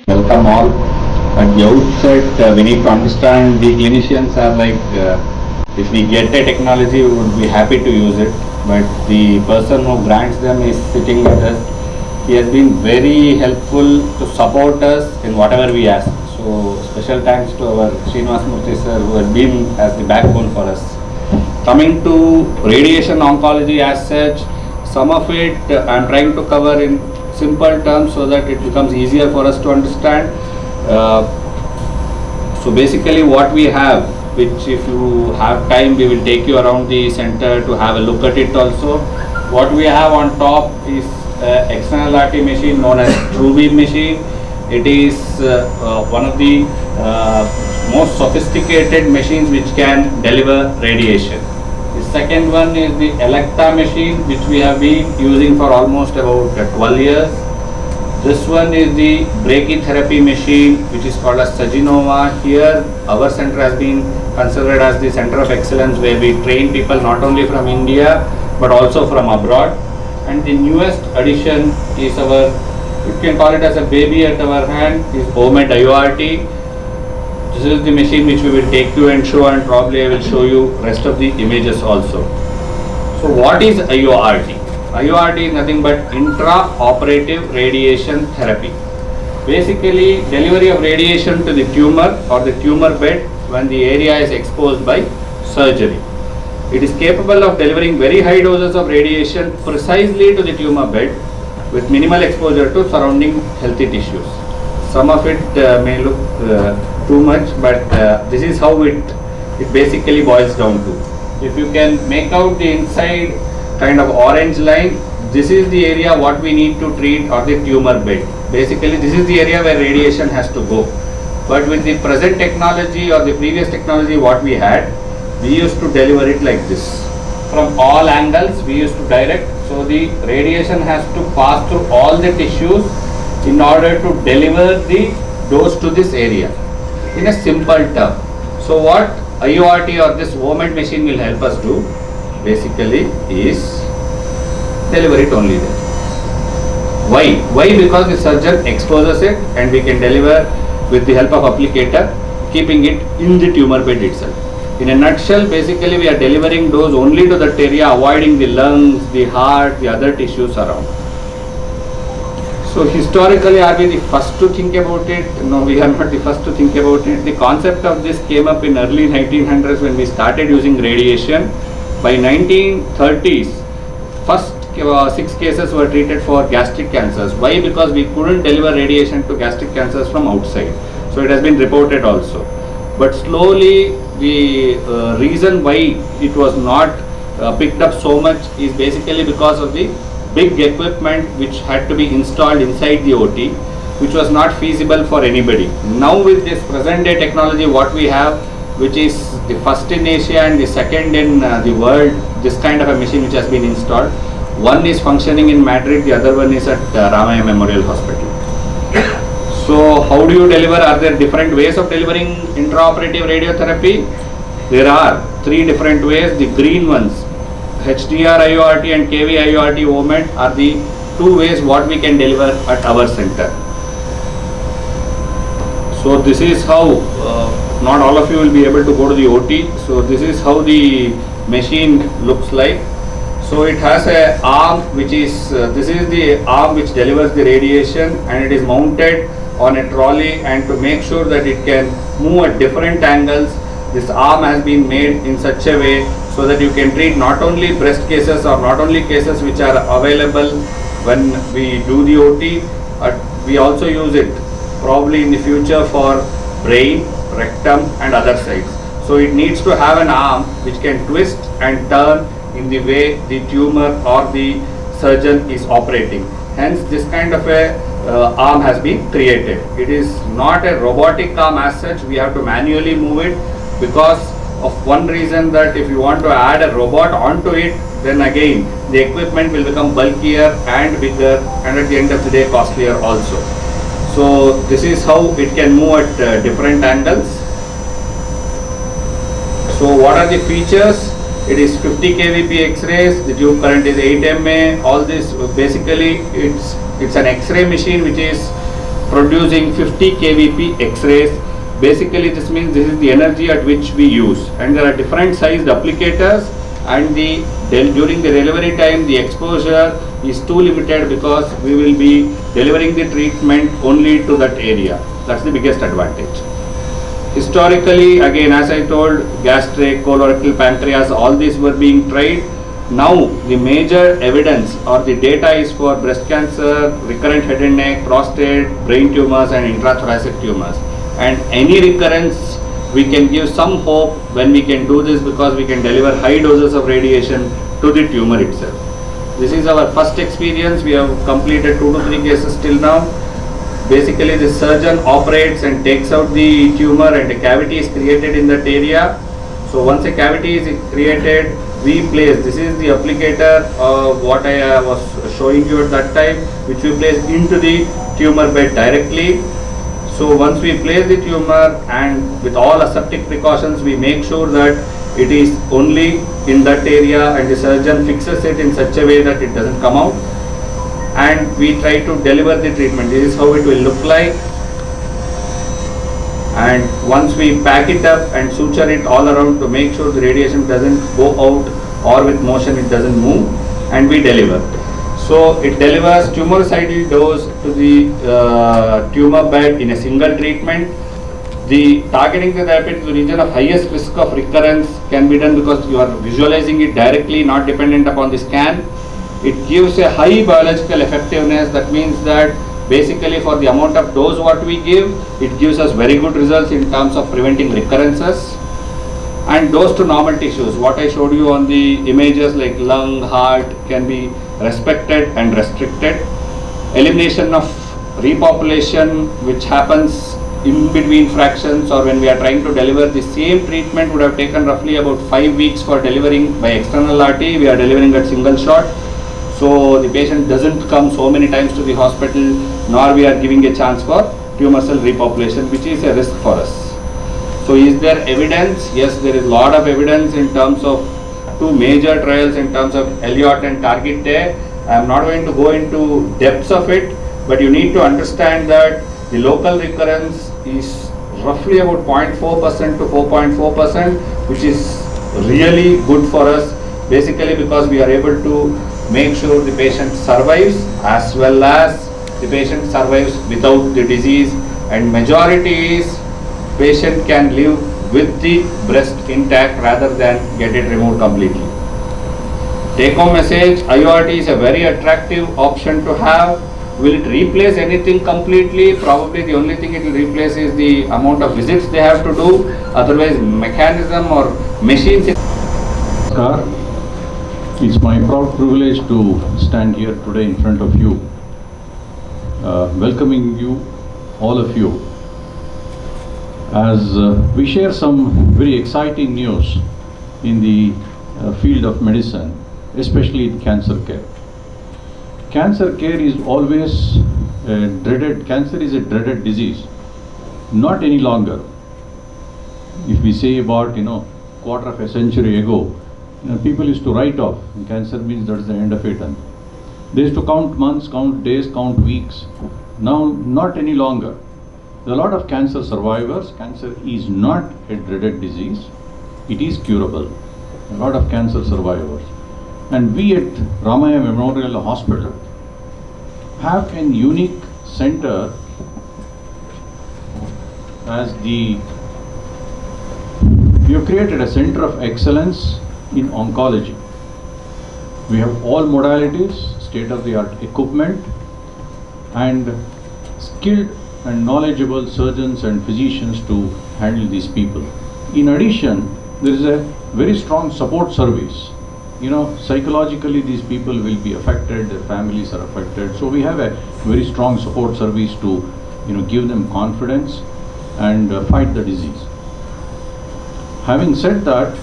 Welcome all. At the outset, we need to understand the clinicians are like, if we get a technology, we would be happy to use it. But the person who grants them is sitting with us. He has been very helpful to support us in whatever we ask. So special thanks to our Srinivas Murthy sir, who has been as the backbone for us. Coming to radiation oncology as such, some of it I am trying to cover in simple terms so that it becomes easier for us to understand. So basically what we have, which if you have time we will take you around the center to have a look at it also. What we have on top is external RT machine known as true beam machine. It is one of the most sophisticated machines which can deliver radiation. The second one is the Electa machine, which we have been using for almost about 12 years. This one is the brachytherapy machine, which is called as Saginova. Here our center has been considered as the center of excellence, where we train people not only from India but also from abroad. And the newest addition is our, you can call it as a baby at our hand, is OMED IORT. This is the machine which we will take you and show, and probably I will show you rest of the images also. So what is IORT? IORT is nothing but intraoperative radiation therapy. Basically delivery of radiation to the tumor or the tumor bed when the area is exposed by surgery. It is capable of delivering very high doses of radiation precisely to the tumor bed with minimal exposure to surrounding healthy tissues. Some of it may look too much, but this is how it basically boils down to. If you can make out the inside kind of orange line, this is the area what we need to treat, or the tumor bed. Basically this is the area where radiation has to go. But with the present technology or the previous technology what we had, we used to deliver it like this. From all angles we used to direct, so the radiation has to pass through all the tissues in order to deliver the dose to this area in a simple term. So what IORT or this OMED machine will help us do basically is deliver it only there. Why? Why? Because the surgeon exposes it and we can deliver with the help of applicator, keeping it in the tumor bed itself. In a nutshell, basically we are delivering dose only to that area, avoiding the lungs, the heart, the other tissues around. So historically, are we the first to think about it? No, we are not the first to think about it. The concept of this came up in early 1900s when we started using radiation. By 1930s, first 6 cases were treated for gastric cancers. Why? Because we couldn't deliver radiation to gastric cancers from outside. So it has been reported also. But slowly, the reason why it was not picked up so much is basically because of the big equipment which had to be installed inside the OT, which was not feasible for anybody. Now with this present day technology what we have, which is the first in Asia and the second in the world, this kind of a machine which has been installed. One is functioning in Madrid, the other one is at Ramaya Memorial Hospital. So how do you deliver? Are there different ways of delivering intraoperative radiotherapy? There are 3 different ways. The green ones, HDR IORT and KV IORT OMED, are the 2 ways what we can deliver at our center. So this is how, not all of you will be able to go to the OT. So this is how the machine looks like. So it has a arm which is, this is the arm which delivers the radiation, and it is mounted on a trolley, and to make sure that it can move at different angles, this arm has been made in such a way so that you can treat not only breast cases or not only cases which are available when we do the OT, we also use it probably in the future for brain, rectum and other sites. So it needs to have an arm which can twist and turn in the way the tumor or the surgeon is operating. Hence this kind of a arm has been created. It is not a robotic arm as such. We have to manually move it because of one reason, that if you want to add a robot onto it, then again the equipment will become bulkier and bigger, and at the end of the day costlier also. So this is how it can move at different angles. So what are the features? It is 50 kVp X-rays, the tube current is 8 mA, all this basically it's an X-ray machine which is producing 50 kVp X-rays. Basically this means this is the energy at which we use, and there are different sized applicators, and during the delivery time the exposure is too limited because we will be delivering the treatment only to that area. That's the biggest advantage. Historically, again as I told, gastric, colorectal, pancreas, all these were being tried. Now the major evidence or the data is for breast cancer, recurrent head and neck, prostate, brain tumors and intrathoracic tumors. And any recurrence, we can give some hope when we can do this, because we can deliver high doses of radiation to the tumor itself. This is our first experience. We have completed 2 to 3 cases till now. Basically the surgeon operates and takes out the tumor, and a cavity is created in that area. So once a cavity is created, we place, this is the applicator what I was showing you at that time, which we place into the tumor bed directly. So once we place the tumor, and with all aseptic precautions, we make sure that it is only in that area, and the surgeon fixes it in such a way that it doesn't come out, and we try to deliver the treatment. This is how it will look like. And once we pack it up and suture it all around to make sure the radiation doesn't go out, or with motion it doesn't move, and we deliver. So it delivers tumoricidal dose to the tumor bed in a single treatment. The targeting the therapy to the region of highest risk of recurrence can be done because you are visualizing it directly, not dependent upon the scan. It gives a high biological effectiveness. That means that basically for the amount of dose what we give, it gives us very good results in terms of preventing recurrences. And dose to normal tissues, what I showed you on the images like lung, heart, can be respected and restricted. Elimination of repopulation, which happens in between fractions, or when we are trying to deliver the same treatment, would have taken roughly about 5 weeks for delivering by external RT. We are delivering at single shot. So the patient doesn't come so many times to the hospital, nor we are giving a chance for tumor cell repopulation, which is a risk for us. So is there evidence? Yes, there is a lot of evidence in terms of 2 major trials in terms of Elliott and Target Day. I am not going to go into depths of it, but you need to understand that the local recurrence is roughly about 0.4% to 4.4%, which is really good for us, basically because we are able to make sure the patient survives as well as the patient survives without the disease, and majority is patient can live with the breast intact rather than get it removed completely. Take home message, IORT is a very attractive option to have. Will it replace anything completely? Probably the only thing it will replace is the amount of visits they have to do. Otherwise mechanism or machines. It's my proud privilege to stand here today in front of you, welcoming you, all of you, as we share some very exciting news in the field of medicine, especially in cancer care. Cancer care is always dreaded. Cancer is a dreaded disease, not any longer. If we say about, quarter of a century ago, people used to write off. Cancer means that's the end of it. And they used to count months, count days, count weeks. Now, not any longer. There are a lot of cancer survivors. Cancer is not a dreaded disease. It is curable. A lot of cancer survivors. And we at Ramaya Memorial Hospital have a unique center we have created a center of excellence in oncology. We have all modalities, state-of-the-art equipment, and skilled and knowledgeable surgeons and physicians to handle these people. In addition, there is a very strong support service. Psychologically these people will be affected, their families are affected. So we have a very strong support service to give them confidence and fight the disease. Having said that,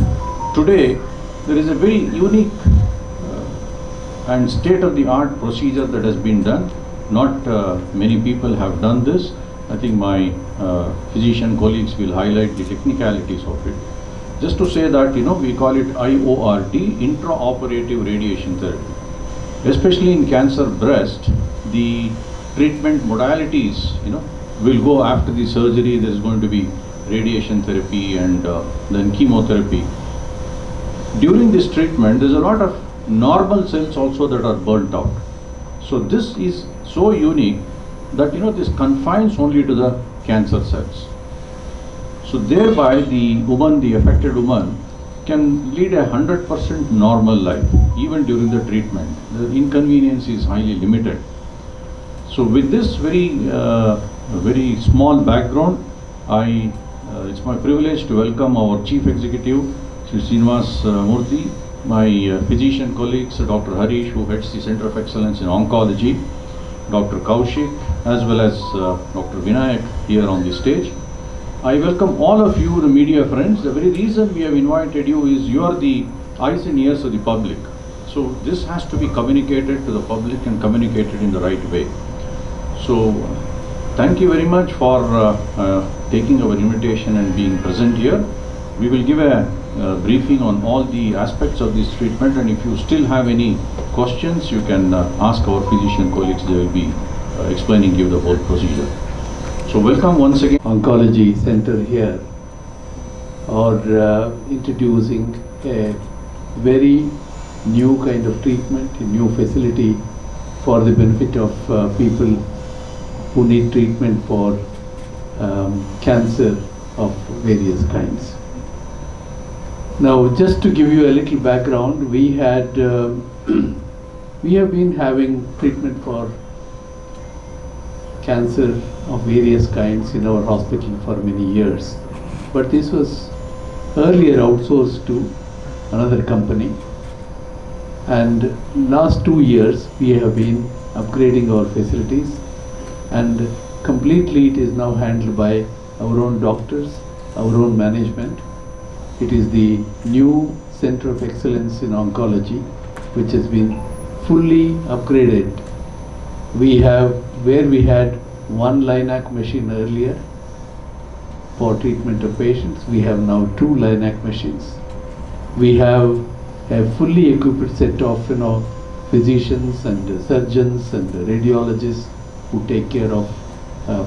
today there is a very unique and state-of-the-art procedure that has been done. Not many people have done this. I think my physician colleagues will highlight the technicalities of it. Just to say that we call it IORT, intraoperative radiation therapy. Especially in cancer breast, the treatment modalities will go after the surgery. There is going to be radiation therapy and then chemotherapy. During this treatment, there is a lot of normal cells also that are burnt out. So this is so unique that this confines only to the cancer cells. So thereby the affected woman can lead 100% normal life even during the treatment. The inconvenience is highly limited. So with this very small background, it's my privilege to welcome our Chief Executive, Sri Srinivas Murthy, my physician colleagues, Dr. Harish, who heads the Center of Excellence in Oncology, Dr. Kaushik, as well as Dr. Vinayak here on the stage. I welcome all of you, the media friends. The very reason we have invited you is you are the eyes and ears of the public. So this has to be communicated to the public and communicated in the right way. So thank you very much for taking our invitation and being present here. We will give a briefing on all the aspects of this treatment, and if you still have any questions, you can ask our physician colleagues. They will be explaining you the whole procedure. So welcome once again. Oncology center here, or introducing a very new kind of treatment, a new facility for the benefit of people who need treatment for cancer of various kinds. Now, just to give you a little background, we have been having treatment for cancer of various kinds in our hospital for many years, but this was earlier outsourced to another company, and last 2 years we have been upgrading our facilities, and completely it is now handled by our own doctors, our own management. It is the new Center of Excellence in Oncology, which has been fully upgraded. Where we had one LINAC machine earlier for treatment of patients, we have now 2 LINAC machines. We have a fully equipped set of physicians and surgeons and radiologists who take care of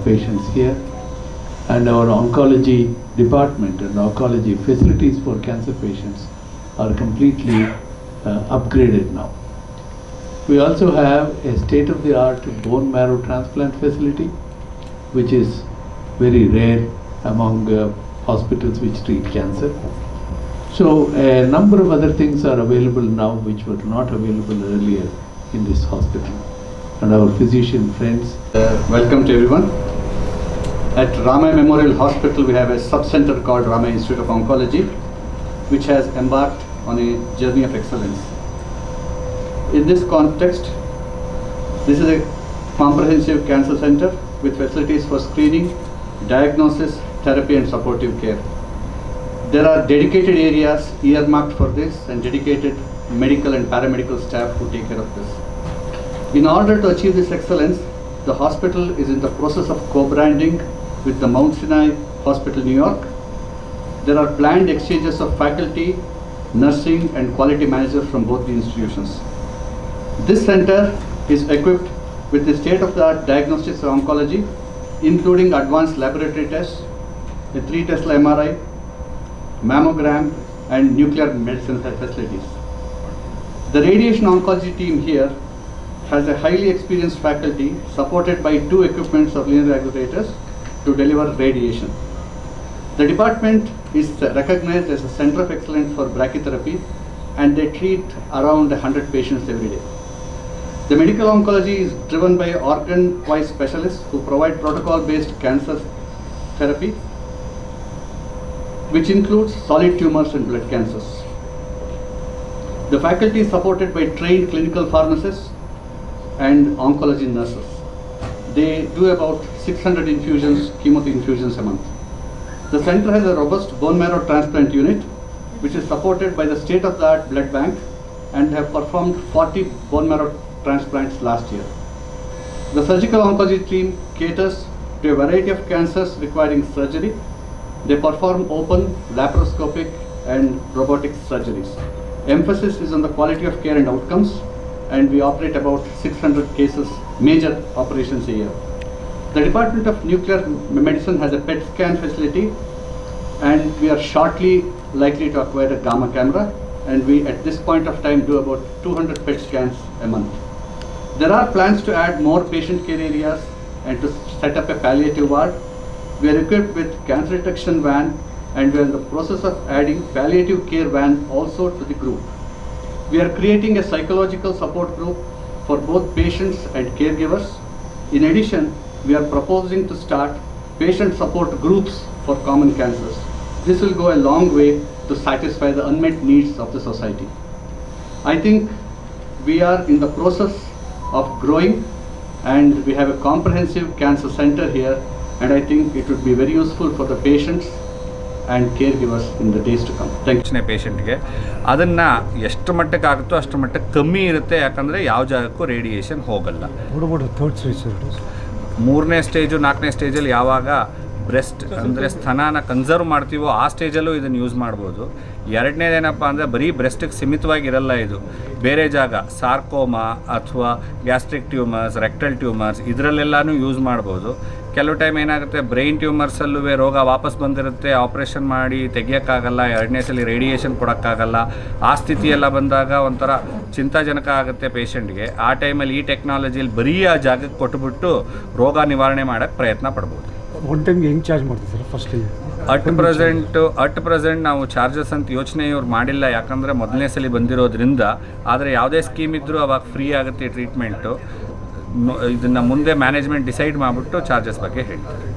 patients here, and our oncology department and oncology facilities for cancer patients are completely upgraded now. We also have a state-of-the-art bone marrow transplant facility, which is very rare among hospitals which treat cancer. So a number of other things are available now which were not available earlier in this hospital. And our physician friends. Welcome to everyone. At Ramay Memorial Hospital, we have a sub-center called Ramay Institute of Oncology, which has embarked on a journey of excellence. In this context, this is a comprehensive cancer center with facilities for screening, diagnosis, therapy and supportive care. There are dedicated areas earmarked for this and dedicated medical and paramedical staff who take care of this. In order to achieve this excellence, the hospital is in the process of co-branding with the Mount Sinai Hospital, New York. There are planned exchanges of faculty, nursing and quality managers from both the institutions. This center is equipped with the state-of-the-art diagnostics of oncology, including advanced laboratory tests, a 3 Tesla MRI, mammogram and nuclear medicine facilities. The radiation oncology team here has a highly experienced faculty supported by 2 equipments of linear aggregators to deliver radiation. The department is recognized as a center of excellence for brachytherapy, and they treat around 100 patients every day. The medical oncology is driven by organ-wise specialists who provide protocol-based cancer therapy, which includes solid tumors and blood cancers. The faculty is supported by trained clinical pharmacists and oncology nurses. they do about 600 infusions, chemo infusions a month. The center has a robust bone marrow transplant unit, which is supported by the state-of-the-art blood bank, and have performed 40 bone marrow transplants last year. The surgical oncology team caters to a variety of cancers requiring surgery. They perform open, laparoscopic, and robotic surgeries. Emphasis is on the quality of care and outcomes, and we operate about 600 cases, major operations a year. The Department of Nuclear Medicine has a PET scan facility, and we are shortly likely to acquire a gamma camera, and we at this point of time do about 200 PET scans a month. There are plans to add more patient care areas and to set up a palliative ward. We are equipped with cancer detection van, and we are in the process of adding palliative care van also to the group. We are creating a psychological support group for both patients and caregivers. In addition, we are proposing to start patient support groups for common cancers. This will go a long way to satisfy the unmet needs of the society. I think we are in the process of growing, and we have a comprehensive cancer center here, and I think it would be very useful for the patients and caregivers in the days to come. Thank you. ಪೇಷಂಟ್ಗೆ ಅದನ್ನು ಎಷ್ಟು ಮಟ್ಟಕ್ಕೆ ಆಗುತ್ತೋ ಅಷ್ಟು ಮಟ್ಟಕ್ಕೆ ಕಮ್ಮಿ ಇರುತ್ತೆ, ಯಾಕಂದರೆ ಯಾವ ಜಾಗಕ್ಕೂ ರೇಡಿಯೇಷನ್ ಹೋಗಲ್ಲ. ಮೂರನೇ ಸ್ಟೇಜು 4ನೇ ಸ್ಟೇಜಲ್ಲಿ ಯಾವಾಗ ಬ್ರೆಸ್ಟ್ ಅಂದರೆ ಸ್ತನಾನ ಕನ್ಸರ್ವ್ ಮಾಡ್ತೀವೋ ಆ ಸ್ಟೇಜಲ್ಲೂ ಇದನ್ನು ಯೂಸ್ ಮಾಡ್ಬೋದು. ಎರಡನೇದೇನಪ್ಪ ಅಂದರೆ ಬರೀ ಬ್ರೆಸ್ಟಿಗೆ ಸೀಮಿತವಾಗಿರಲ್ಲ, ಇದು ಬೇರೆ ಜಾಗ ಸಾರ್ಕೋಮಾ ಅಥವಾ ಗ್ಯಾಸ್ಟ್ರಿಕ್ ಟ್ಯೂಮರ್ಸ್, ರೆಕ್ಟಲ್ ಟ್ಯೂಮರ್ಸ್ ಇದರಲ್ಲೆಲ್ಲನೂ ಯೂಸ್ ಮಾಡ್ಬೋದು. ಕೆಲವು ಟೈಮ್ ಏನಾಗುತ್ತೆ, ಬ್ರೈನ್ ಟ್ಯೂಮರ್ಸಲ್ಲೂ ರೋಗ ವಾಪಸ್ ಬಂದಿರುತ್ತೆ, ಆಪ್ರೇಷನ್ ಮಾಡಿ ತೆಗಿಯೋಕ್ಕಾಗಲ್ಲ, ಎರಡನೇ ಸಲ ರೇಡಿಯೇಷನ್ ಕೊಡೋಕ್ಕಾಗಲ್ಲ. ಆ ಸ್ಥಿತಿಯೆಲ್ಲ ಬಂದಾಗ ಒಂಥರ ಚಿಂತಾಜನಕ ಆಗುತ್ತೆ ಪೇಷಂಟ್ಗೆ. ಆ ಟೈಮಲ್ಲಿ ಈ ಟೆಕ್ನಾಲಜಿಯಲ್ಲಿ ಬರೀ ಆ ಜಾಗಕ್ಕೆ ಕೊಟ್ಬಿಟ್ಟು ರೋಗ ನಿವಾರಣೆ ಮಾಡೋಕ್ಕೆ ಪ್ರಯತ್ನ ಪಡ್ಬೋದು. ಒನ್ ಟೈಮ್ಗೆ ಹೆಂಗೆ ಚಾರ್ಜ್ ಮಾಡ್ತೀವಿ ಸರ್? ಫಸ್ಟ್ ಅಟ್ ಪ್ರೆಸೆಂಟ್ ನಾವು ಚಾರ್ಜಸ್ ಅಂತ ಯೋಚನೆ ಇವ್ರು ಮಾಡಿಲ್ಲ, ಯಾಕಂದರೆ ಮೊದಲನೇ ಸಲ ಬಂದಿರೋದ್ರಿಂದ. ಆದರೆ ಯಾವುದೇ ಸ್ಕೀಮ್ ಇದ್ದರೂ ಅವಾಗ ಫ್ರೀ ಆಗುತ್ತೆ ಟ್ರೀಟ್ಮೆಂಟು. ಇದನ್ನು ಮುಂದೆ ಮ್ಯಾನೇಜ್ಮೆಂಟ್ ಡಿಸೈಡ್ ಮಾಡಿಬಿಟ್ಟು ಚಾರ್ಜಸ್ ಬಗ್ಗೆ ಹೇಳ್ತಾರೆ.